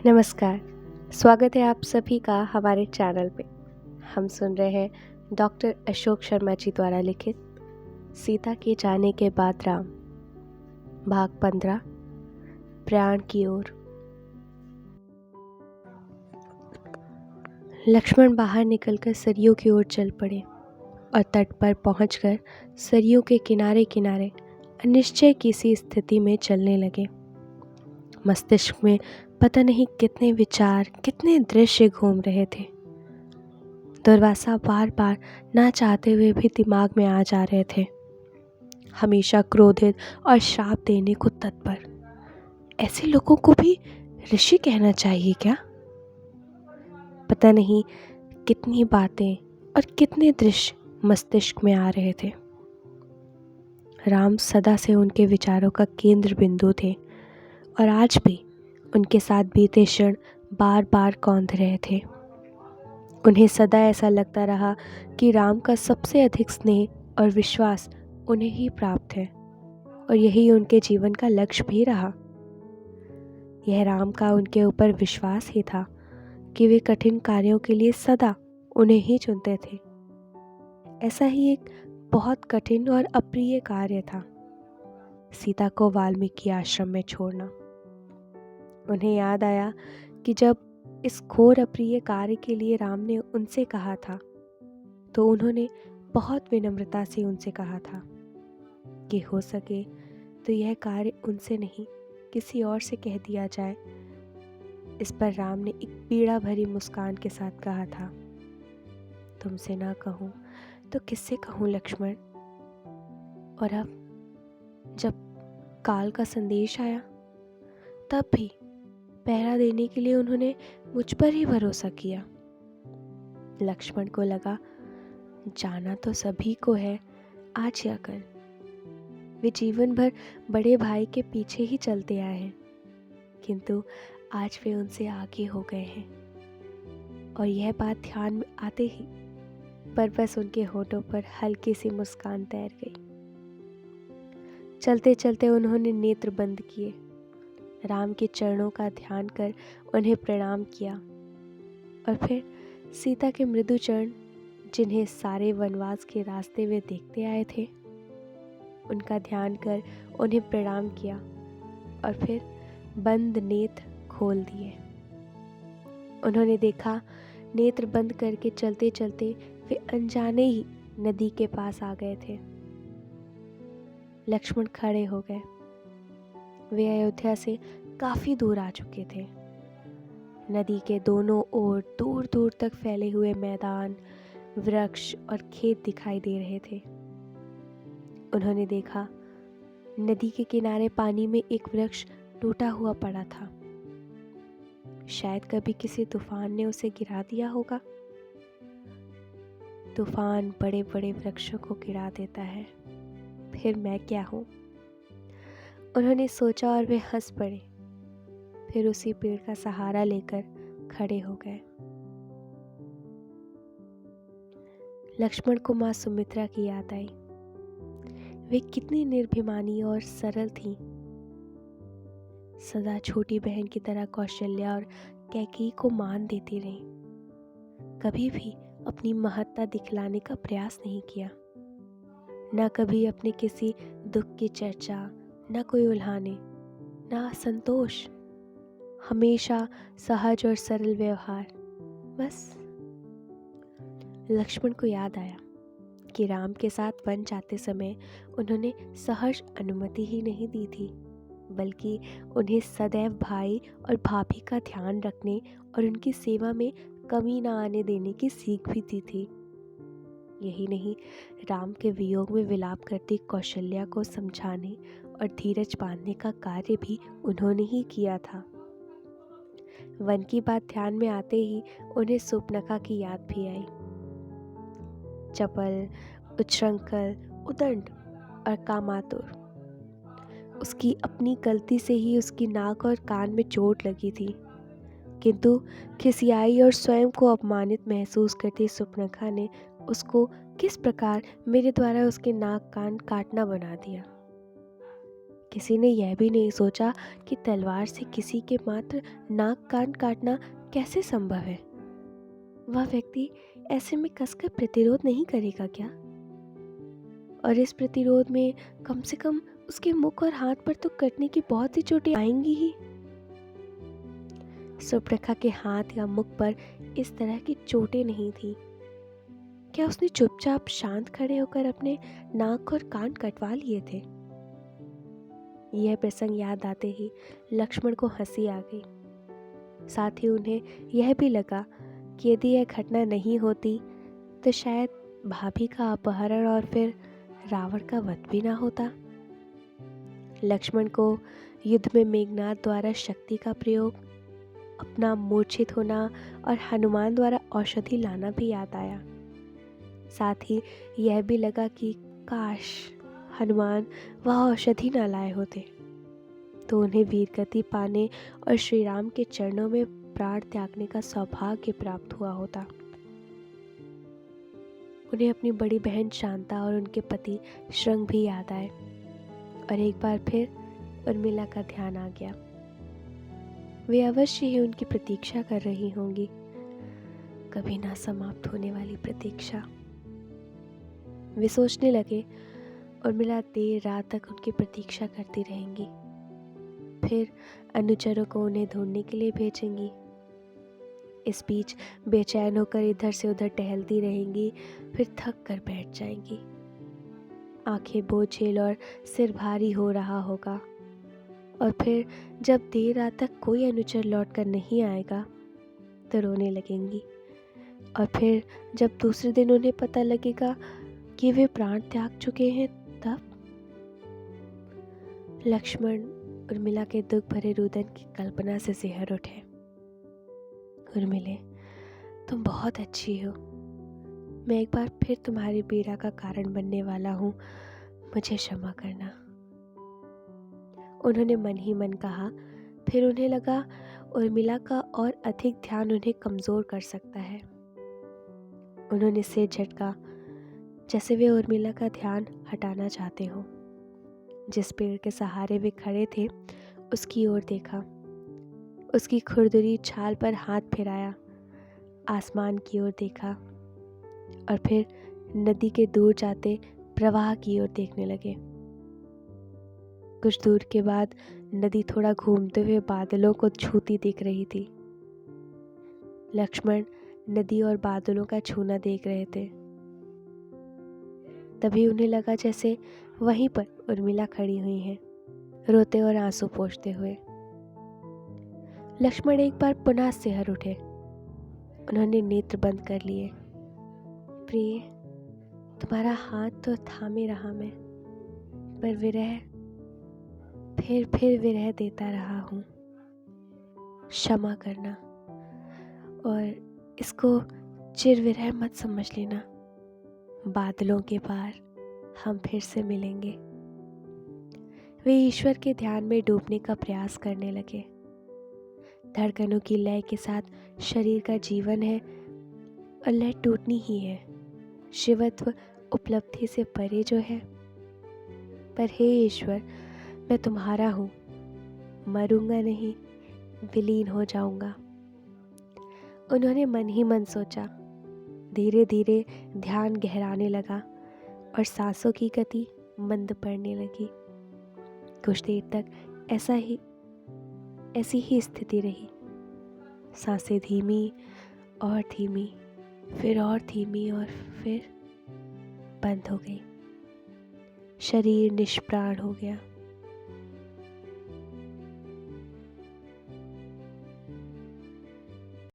नमस्कार। स्वागत है आप सभी का हमारे चैनल पे। हम सुन रहे हैं डॉक्टर अशोक शर्मा जी द्वारा लिखित सीता के जाने के बाद राम, भाग 15, प्रयाण की ओर। लक्ष्मण बाहर निकलकर सरयू की ओर चल पड़े और तट पर पहुंचकर सरयू के किनारे किनारे अनिश्चय की सी स्थिति में चलने लगे। मस्तिष्क में पता नहीं कितने विचार, कितने दृश्य घूम रहे थे। दुर्वासा बार बार ना चाहते हुए भी दिमाग में आ जा रहे थे, हमेशा क्रोधित और श्राप देने को तत्पर। ऐसे लोगों को भी ऋषि कहना चाहिए क्या? पता नहीं कितनी बातें और कितने दृश्य मस्तिष्क में आ रहे थे। राम सदा से उनके विचारों का केंद्र बिंदु थे और आज भी उनके साथ बीते क्षण बार बार कौंध रहे थे। उन्हें सदा ऐसा लगता रहा कि राम का सबसे अधिक स्नेह और विश्वास उन्हें ही प्राप्त है और यही उनके जीवन का लक्ष्य भी रहा। यह राम का उनके ऊपर विश्वास ही था कि वे कठिन कार्यों के लिए सदा उन्हें ही चुनते थे। ऐसा ही एक बहुत कठिन और अप्रिय कार्य था सीता को वाल्मीकि आश्रम में छोड़ना। उन्हें याद आया कि जब इस घोर अप्रिय कार्य के लिए राम ने उनसे कहा था तो उन्होंने बहुत विनम्रता से उनसे कहा था कि हो सके तो यह कार्य उनसे नहीं किसी और से कह दिया जाए। इस पर राम ने एक पीड़ा भरी मुस्कान के साथ कहा था, तुमसे ना कहूँ तो किससे कहूँ लक्ष्मण। और अब जब काल का संदेश आया तब भी पहरा देने के लिए उन्होंने मुझ पर ही भरोसा किया। लक्ष्मण को लगा जाना तो सभी को है आज या कल। वे जीवन भर बड़े भाई के पीछे ही चलते आए हैं, किंतु आज वे उनसे आगे हो गए हैं। और यह बात ध्यान में आते ही पर बस उनके होठों पर हल्की सी मुस्कान तैर गई। चलते चलते उन्होंने नेत्र बंद किए, राम के चरणों का ध्यान कर उन्हें प्रणाम किया और फिर सीता के मृदु चरण, जिन्हें सारे वनवास के रास्ते वे देखते आए थे, उनका ध्यान कर उन्हें प्रणाम किया और फिर बंद नेत्र खोल दिए। उन्होंने देखा नेत्र बंद करके चलते चलते वे अनजाने ही नदी के पास आ गए थे। लक्ष्मण खड़े हो गए। वे अयोध्या से काफी दूर आ चुके थे। नदी के दोनों ओर दूर दूर तक फैले हुए मैदान, वृक्ष और खेत दिखाई दे रहे थे। उन्होंने देखा नदी के किनारे पानी में एक वृक्ष टूटा हुआ पड़ा था। शायद कभी किसी तूफान ने उसे गिरा दिया होगा। तूफान बड़े बड़े वृक्षों को गिरा देता है, फिर मैं क्या हूँ। उन्होंने सोचा और वे हंस पड़े। फिर उसी पेड़ का सहारा लेकर खड़े हो गए। लक्ष्मण को माँ सुमित्रा की याद आई। वे कितनी निर्भिमानी और सरल थीं। सदा छोटी बहन की तरह कौशल्या और कैकेयी को मान देती रहीं। कभी भी अपनी महत्ता दिखलाने का प्रयास नहीं किया। न कभी अपने किसी दुख की चर्चा, न कोई उल्हाने, न संतोष। हमेशा सहज और सरल व्यवहार, बस। लक्ष्मण को याद आया कि राम के साथ वन जाते समय उन्होंने सहर्ष अनुमति ही नहीं दी थी, बल्कि उन्हें सदैव भाई और भाभी का ध्यान रखने और उनकी सेवा में कमी न आने देने की सीख भी दी थी। यही नहीं, राम के वियोग में विलाप करती कौशल्या को समझाने और धीरज बांधने का कार्य भी उन्होंने ही किया था। वन की बात ध्यान में आते ही उन्हें सुपनखा की याद भी आई। चपल, उच्छृंखल, उदंड और कामातुर। उसकी अपनी गलती से ही उसकी नाक और कान में चोट लगी थी, किंतु खिसियाई और स्वयं को अपमानित महसूस करती सुपनखा ने उसको किस प्रकार मेरे द्वारा उसके नाक कान काटना बना दिया। किसी ने यह भी नहीं सोचा कि तलवार से किसी के मात्र नाक कान काटना कैसे संभव है। वह व्यक्ति ऐसे में कसकर प्रतिरोध नहीं करेगा क्या? और इस प्रतिरोध में कम से कम उसके मुख और हाथ पर तो कटने की बहुत सी चोटें आएंगी ही। सुप्रखा के हाथ या मुख पर इस तरह की चोटें नहीं थी। क्या उसने चुपचाप शांत खड़े होकर अपने नाक और कान कटवा लिए थे? यह प्रसंग याद आते ही लक्ष्मण को हंसी आ गई। साथ ही उन्हें यह भी लगा कि यदि यह घटना नहीं होती तो शायद भाभी का अपहरण और फिर रावण का वध भी ना होता। लक्ष्मण को युद्ध में मेघनाद द्वारा शक्ति का प्रयोग, अपना मूर्छित होना और हनुमान द्वारा औषधि लाना भी याद आया। साथ ही यह भी लगा कि काश हनुमान वह औषधि न लाए होते तो उन्हें वीरगति पाने और श्री राम के चरणों में प्राण त्यागने का सौभाग्य प्राप्त हुआ होता। उन्हें अपनी बड़ी बहन शांता और उनके पति श्रृंग भी याद आए और एक बार फिर उर्मिला का ध्यान आ गया। वे अवश्य ही उनकी प्रतीक्षा कर रही होंगी, कभी ना समाप्त होने वाली प्रतीक्षा। वे सोचने लगे उर्मिला देर रात तक उनकी प्रतीक्षा करती रहेंगी, फिर अनुचरों को उन्हें ढूंढने के लिए भेजेंगी। इस बीच बेचैन होकर इधर से उधर टहलती रहेंगी, फिर थक कर बैठ जाएंगी। आंखें बोझिल और सिर भारी हो रहा होगा और फिर जब देर रात तक कोई अनुचर लौट कर नहीं आएगा तो रोने लगेंगी। और फिर जब दूसरे दिन उन्हें पता लगेगा कि वे प्राण त्याग चुके हैं तब लक्ष्मण उर्मिला के दुख भरे रुदन की कल्पना से सिहर उठे। उर्मिले, तुम बहुत अच्छी हो। मैं एक बार फिर तुम्हारी पीड़ा का कारण बनने वाला हूँ, मुझे क्षमा करना। उन्होंने मन ही मन कहा। फिर उन्हें लगा उर्मिला का और अधिक ध्यान उन्हें कमजोर कर सकता है। उन्होंने सिर झटका, जैसे वे उर्मिला का ध्यान हटाना चाहते हो। जिस पेड़ के सहारे वे खड़े थे उसकी ओर देखा, उसकी खुरदुरी छाल पर हाथ फिराया, आसमान की ओर देखा और फिर नदी के दूर जाते प्रवाह की ओर देखने लगे। कुछ दूर के बाद नदी थोड़ा घूमते हुए बादलों को छूती दिख रही थी। लक्ष्मण नदी और बादलों का छूना देख रहे थे। तभी उन्हें लगा जैसे वहीं पर उर्मिला खड़ी हुई है, रोते और आंसू पोंछते हुए। लक्ष्मण एक बार पुनः सिहर उठे। उन्होंने नेत्र बंद कर लिए। प्रिय, तुम्हारा हाथ तो थामे रहा मैं, पर विरह फिर विरह देता रहा हूँ। क्षमा करना और इसको चिर विरह मत समझ लेना। बादलों के पार हम फिर से मिलेंगे। वे ईश्वर के ध्यान में डूबने का प्रयास करने लगे। धड़कनों की लय के साथ शरीर का जीवन है और लय टूटनी ही है। शिवत्व उपलब्धि से परे जो है। पर हे ईश्वर, मैं तुम्हारा हूँ, मरूंगा नहीं, विलीन हो जाऊंगा। उन्होंने मन ही मन सोचा। धीरे धीरे ध्यान गहराने लगा और सांसों की गति मंद पड़ने लगी। कुछ देर तक ऐसी ही स्थिति रही। सांसें धीमी और धीमी, फिर और धीमी और फिर बंद हो गई। शरीर निष्प्राण हो गया।